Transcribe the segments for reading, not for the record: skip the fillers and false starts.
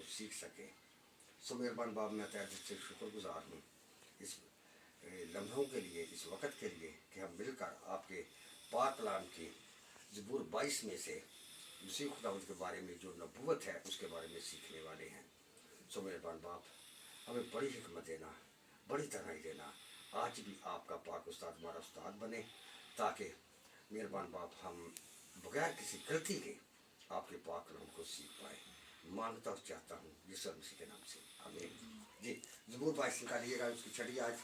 सीख सकें। सो मेहरबान बाप, मैं तहे दिल से शुक्रगुजार हूँ इस लम्हों के लिए, इस वक़्त के लिए कि हम मिलकर आपके पाक कलाम की ज़बूर 22 में से मसीह खुदावंद के बारे में जो नबूवत है उसके बारे में सीखने वाले हैं। सो मेहरबान बाप, हमें बड़ी हिकमत देना, बड़ी तरह देना। आज भी आपका पाक उस्ताद हमारा उस्ताद बने, ताकि मेहरबान बाप हम बगैर किसी गलती के आपके पाक कलाम को सीख पाए। मांगता और चाहता हूँ यीशु मसीह के नाम से, आमीन। जी, ज़बूर 22 निकालिएगा, उसकी छठी आज।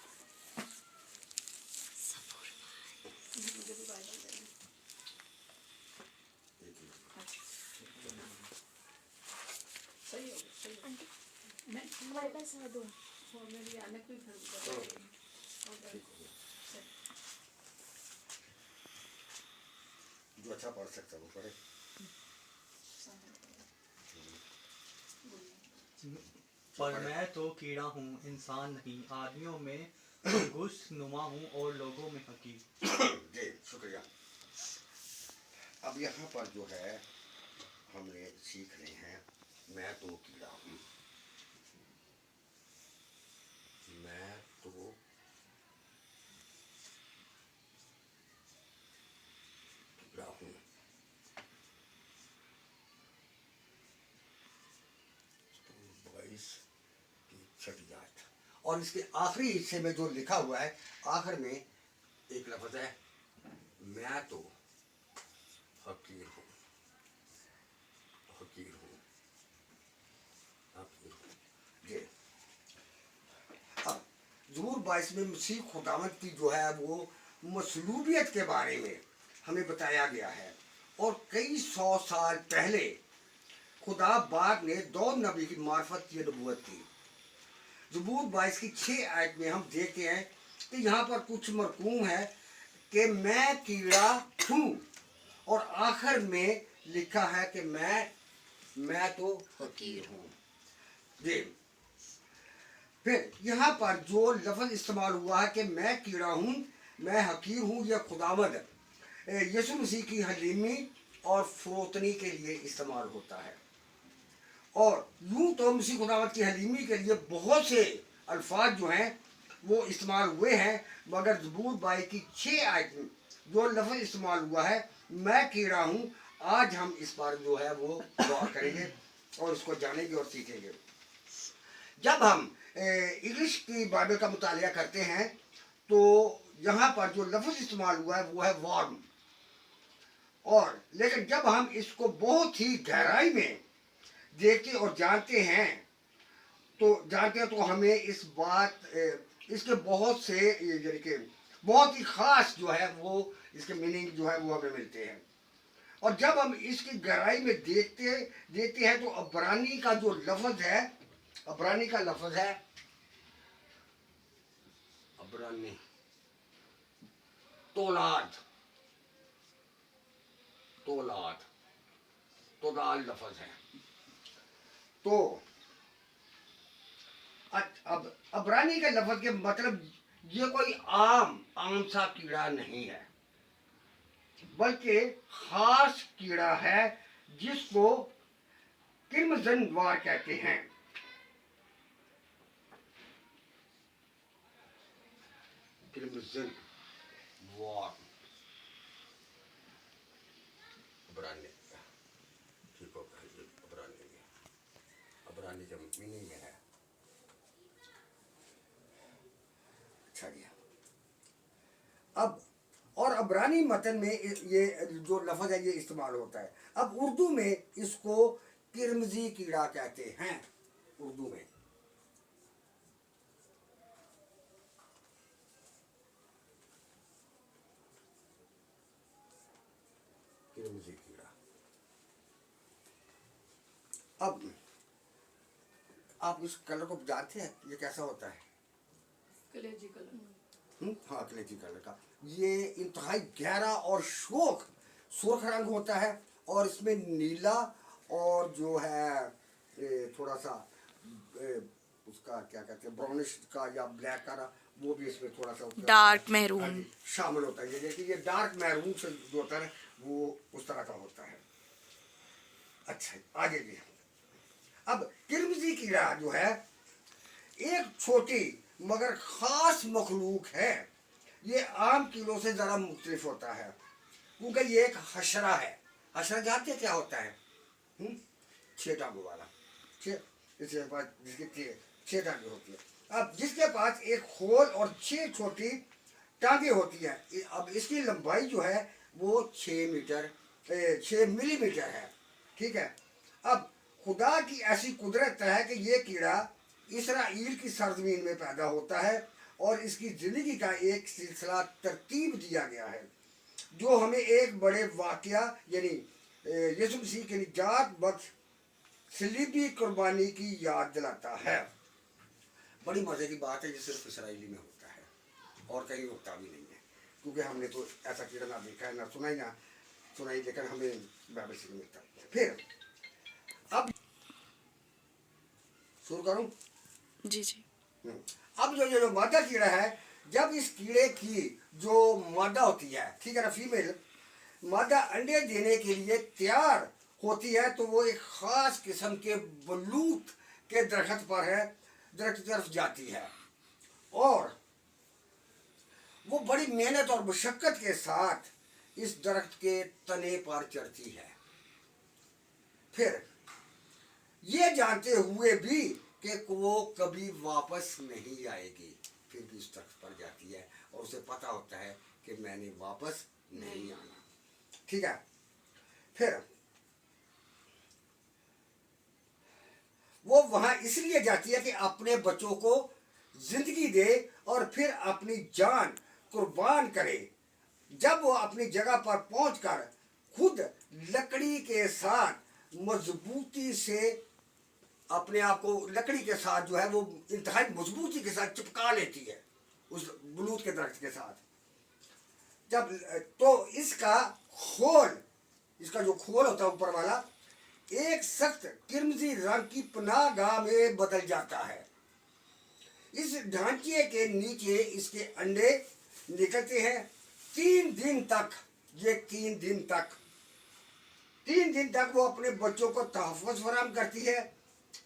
जो अच्छा पढ़ सकता वो पढ़े। पर मैं तो कीड़ा हूँ, इंसान नहीं, आदमियों में गुस्नुमा हूँ और लोगों में हकीर। जी शुक्रिया। अब यहाँ पर जो है हमने सीख रहे हैं, मैं तो कीड़ा हूँ, मैं तो कीड़ा हूँ। छठी आयत, और इसके आखिरी हिस्से में जो लिखा हुआ है, आखिर में एक लफ्ज़ है, मैं तो हकीर हूँ, हकीर हूँ, हकीर हूँ। जी, अब ज़बूर 22 में मसीह खुदावंद की जो है वो मसलूबियत के बारे में हमें बताया गया है। और कई 100 साल पहले खुदा बाग ने 2 नबी की मार्फत ये नबूवत की। ज़बूर 22 की 6 आयत में हम देखते हैं कि यहाँ पर कुछ मरकूम है कि मैं कीड़ा हूँ, और आखिर में लिखा है कि मैं तो हकीर हूँ। जी, फिर यहाँ पर जो लफ्ज़ इस्तेमाल हुआ है कि मैं कीड़ा हूँ, मैं हकीर हूँ, यह खुदावंद यीशु मसीह की हलीमी और फ़रोतनी के लिए इस्तेमाल होता है। और यूँ तो मसीह खुदावंद की हलीमी के लिए बहुत से अल्फाज जो हैं वो इस्तेमाल हुए हैं, मगर ज़बूर 22 की 6 आयत में जो लफ्ज़ इस्तेमाल हुआ है, मैं कीड़ा हूँ, आज हम इस पर जो है वो गौर करेंगे और इसको जानेंगे और सीखेंगे। जब हम इंग्लिश की बाइबल का मुतालिया करते हैं तो यहाँ पर जो लफ्ज़ इस्तेमाल हुआ है वो है वॉर्म, और लेकिन जब हम इसको बहुत ही गहराई में देखते और जानते हैं तो हमें इस बात इसके बहुत से यानी कि बहुत ही ख़ास जो है वो इसके मीनिंग जो है वो हमें मिलते हैं। और जब हम इसकी गहराई में देखते हैं तो अब्रानी का जो लफ्ज़ है, अब्रानी का लफ्ज़ है, अब्रानी तोलाद, तोलाद, तोदाल लफ्ज़ है। तो अब अब्रानी के लफ्ज़ के मतलब ये कोई आम सा कीड़ा नहीं है, बल्कि ख़ास कीड़ा है जिसको क्रिम्ज़न वार कहते हैं। क्रिम्ज़न वार, अब्रानी, ठीक होगा ये अब्रानी जब मीनिंग में है। अच्छा जी, अब और अब्रानी मतन में ये जो लफ्ज़ है ये इस्तेमाल होता है। अब उर्दू में इसको किरमजी कीड़ा कहते हैं, उर्दू में। किरमजी कीड़ा। अब आप इस कलर को जानते हैं, ये कैसा होता है? कलेजी कलर। हाँ, कलेजी कलर का। ये इंतहाई गहरा और सुर्ख रंग होता है, और इसमें नीला और जो है थोड़ा सा उसका क्या कहते हैं ब्राउनिश का या ब्लैक का, वो भी इसमें थोड़ा सा डार्क मैरून शामिल होता है। जैसे ये डार्क मैरून से जो होता है वो उस तरह का होता है। अच्छा, आगे भी अब किरमिजी कीड़ा जो है एक छोटी मगर ख़ास मखलूक है। ये आम कीड़ों से ज़रा मुख्तलिफ होता है क्योंकि ये एक हशरा है। हशरा जानते हैं क्या होता है? छः टांगों वाला, इसके पास जिसके छः टांगे होती है। अब जिसके पास एक खोल और 6 छोटी टांगे होती है। अब इसकी लंबाई जो है वो 6 मिलीमीटर है, ठीक है। अब खुदा की ऐसी कुदरत है कि ये कीड़ा इसराइल की सरजमीन में पैदा होता है और इसकी ज़िंदगी का एक सिलसिला तरतीब दिया गया है जो हमें एक बड़े वाक़या यानी यीशु मसीह के निजात बख्श सलीबी कुर्बानी की याद दिलाता है। बड़ी मज़े की बात है, ये सिर्फ इसराइली में होता है और कहीं होता भी नहीं है, क्योंकि हमने तो ऐसा कीड़ा ना देखा है, ना सुनाई, लेकिन हमें बाइबल से मिलता। फिर अब शुरू करूं? जी जी। अब जो मादा कीड़ा है, जब इस कीड़े की जो मादा होती है, ठीक है ना, फीमेल मादा अंडे देने के लिए तैयार होती है तो वो एक ख़ास किस्म के बलूत के दरख्त की तरफ जाती है और वो बड़ी मेहनत और मशक्क़त के साथ इस दरख्त के तने पर चढ़ती है। फिर ये जानते हुए भी कि वो कभी वापस नहीं आएगी, फिर भी इस दरख्त पर जाती है और उसे पता होता है कि मैंने वापस नहीं आना, ठीक है। फिर वो वहां इसलिए जाती है कि अपने बच्चों को जिंदगी दे और फिर अपनी जान कुर्बान करे। जब वो अपनी जगह पर पहुंचकर खुद लकड़ी के साथ मजबूती से अपने आप को लकड़ी के साथ जो है वो इंतहाई मजबूती के साथ चिपका लेती है उस बलूत के दरख्त के साथ। जब तो इसका जो खोल होता है ऊपर वाला, एक सख्त किरमजी रंग की पनाहगाह में बदल जाता है। इस ढांचे के नीचे इसके अंडे निकलते हैं। 3 दिन तक वो अपने बच्चों को तहफ़्फ़ुज़ फराहम करती है।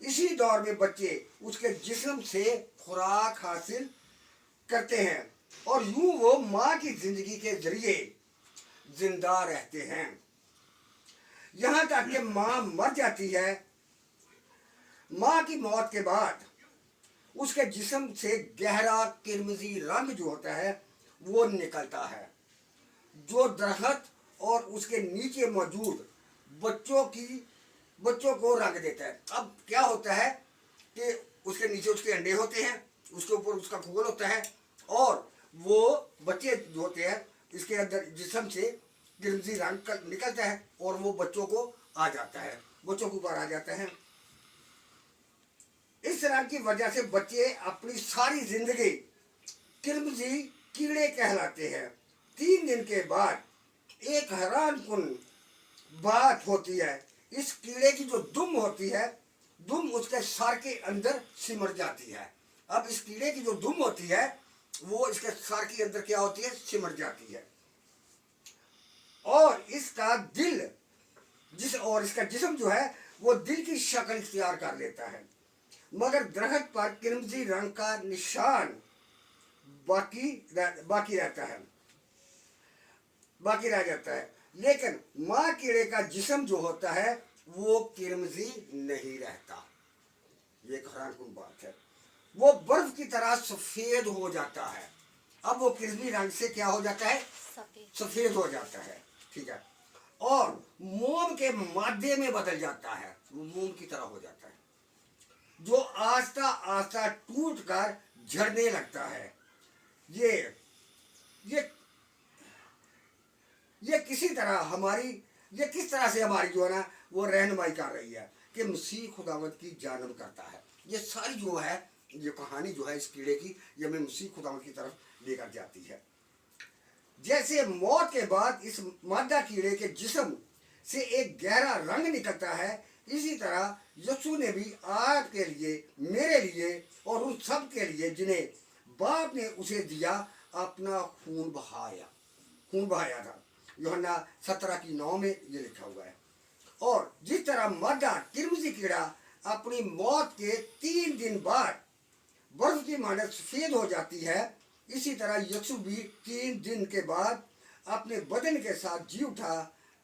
इसी दौर में बच्चे उसके जिस्म से खुराक हासिल करते हैं और यूं वो माँ की जिंदगी के जरिए जिंदा रहते हैं, यहाँ तक कि माँ मर जाती है। माँ की मौत के बाद उसके जिस्म से गहरा किरमिजी रंग जो होता है वो निकलता है, जो दरख्त और उसके नीचे मौजूद बच्चों को रंग देता है। अब क्या होता है कि उसके नीचे उसके अंडे होते हैं, उसके ऊपर उसका खोल होता है और वो बच्चे जो होते हैं इसके अंदर जिस्म से किरमिजी रंग निकलता है और वो बच्चों के ऊपर आ जाता है। इस रंग की वजह से बच्चे अपनी सारी जिंदगी किरमिजी कीड़े कहलाते हैं। 3 दिन के बाद एक हैरान कुन बात होती है, इस कीड़े की जो दुम होती है, दुम उसके सर के अंदर सिमट जाती है। अब इस कीड़े की जो दुम होती है वो इसके सर के अंदर क्या होती है, सिमट जाती है और इसका जिस्म जो है वो दिल की शक्ल इख्तियार कर लेता है, मगर दरख्त पर किरमिजी रंग का निशान बाकी रह जाता है। लेकिन माँ कीड़े का जिस्म जो होता है वो किरमिजी नहीं रहता। ये एक हैरानकुन बात है। वो बर्फ की तरह सफेद हो जाता है। अब वो किरमिजी रंग से क्या हो जाता है, सफेद हो जाता है, ठीक है, और मोम के मादे में बदल जाता है, वो मोम की तरह हो जाता है जो आस्ता आस्ता टूट कर झड़ने लगता है। ये किस तरह से हमारी जो है ना वो रहनुमाई कर रही है कि मसीह खुदावंद की जानब करता है। ये सारी जो है ये कहानी जो है इस कीड़े की, ये हमें मसीह खुदावंद की तरफ लेकर जाती है। जैसे मौत के बाद इस मादा कीड़े के जिस्म से एक गहरा रंग निकलता है, इसी तरह यीशु ने भी आपके लिए, मेरे लिए और उन सब के लिए जिन्हें बाप ने उसे दिया अपना खून बहाया था। यूहन्ना 17:9 में ये लिखा हुआ है। और जिस तरह मादा किरमिजी कीड़ा अपनी मौत के 3 दिन बाद बर्फ की मानक सफेद हो जाती है, इसी तरह यीशु भी 3 दिन के बाद अपने बदन के साथ जी उठा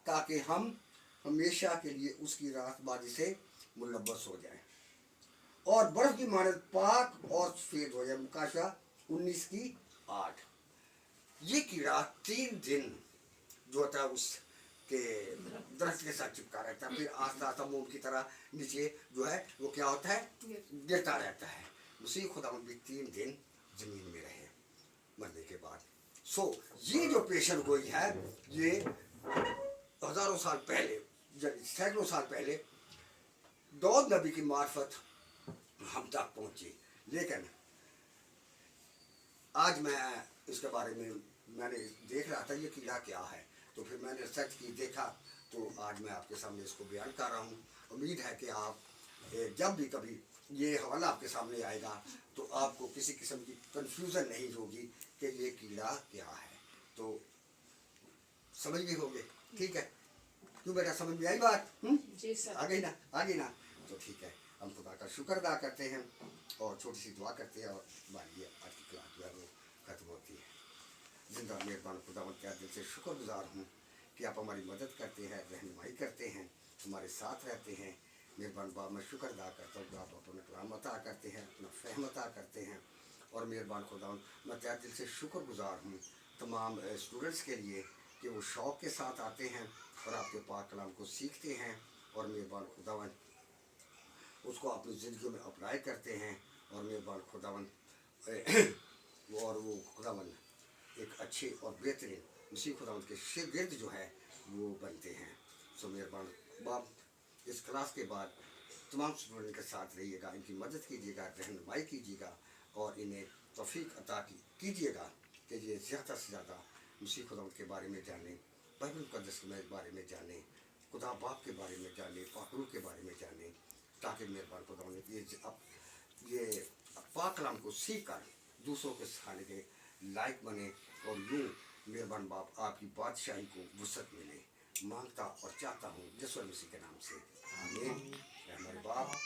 ताकि हम हमेशा के लिए उसकी राहतबाजी से मुलव्वस हो जाएं और बर्फ की मानक पाक और सफेद हो जाए। मुकाशा 19:8। ये कीड़ा 3 दिन जो होता है उसके दरख्त के साथ चिपका रहता है, फिर आस्ता आस्ता मोम की तरह नीचे जो है वो क्या होता है, गिरता रहता है। मसीह खुदा भी 3 दिन जमीन में रहे मरने के बाद। सो ये जो पेशन गोई है ये हजारों साल पहले, सैकड़ों साल पहले दाऊद नबी की मार्फत हम तक पहुंची, लेकिन आज मैं इसके बारे में मैंने देख रहा था ये कीड़ा क्या है, तो फिर मैंने सर्च की, देखा, तो आज मैं आपके सामने इसको बयान कर रहा हूँ। उम्मीद है कि आप जब भी कभी ये हवाला आपके सामने आएगा तो आपको किसी किस्म की कंफ्यूजन नहीं होगी कि ये कीड़ा क्या है, तो समझ भी होंगे। ठीक है, क्यों बेटा, समझ में आई बात? जी सर। आ गई ना, आ गई ना, तो ठीक है। हम खुदा का शुक्र अदा करते हैं और छोटी सी दुआ करते हैं और हमारी ये आज की क्लास जो है वो खत्म होती है। जिंदा मेहरबान खुदावंद के दिल से शुक्रगुजार हूँ कि आप हमारी मदद करते हैं, रहनुमाई करते हैं, हमारे साथ रहते हैं। मेहरबान बाप, मैं शुक्र अदा करता हूँ कि आप अपना कलाम अता करते हैं, अपना फहम अता करते हैं। और मेहरबान खुदावंद, मैं तहे दिल से शुक्रगुजार हूँ तमाम स्टूडेंट्स के लिए कि वो शौक़ के साथ आते हैं और आपके पाक कलाम को सीखते हैं और मेहरबान खुदावंद उसको अपनी ज़िंदगी में अप्लाई करते हैं और मेहरबान खुदावंद और वो खुदावंद एक अच्छे और बेहतरीन मसीह खुदावंद के शागिर्द जो है वो बनते हैं। सो मेहरबान बाप, इस क्लास के बाद तमाम स्टूडेंट के साथ रहिएगा, इनकी मदद कीजिएगा, रहनुमाई कीजिएगा और इन्हें तौफीक अता कीजिएगा कि ये ज़्यादा से ज़्यादा मसीह खुदावंद के बारे में जानें, बाइबल मुक़द्दस के बारे में जानें, खुदा बाप के बारे में जानें, पाक रूह के बारे में जानें, ताकि मेहरबान खुदावंद ये पाक कलाम को सीख कर दूसरों के सिखाने के लायक बने और यूँ मेहरबान बाप आपकी बादशाही को वसअत मिले। मांगता और चाहता हूँ यीशु मसीह के नाम से, आमीन। हमारे बाप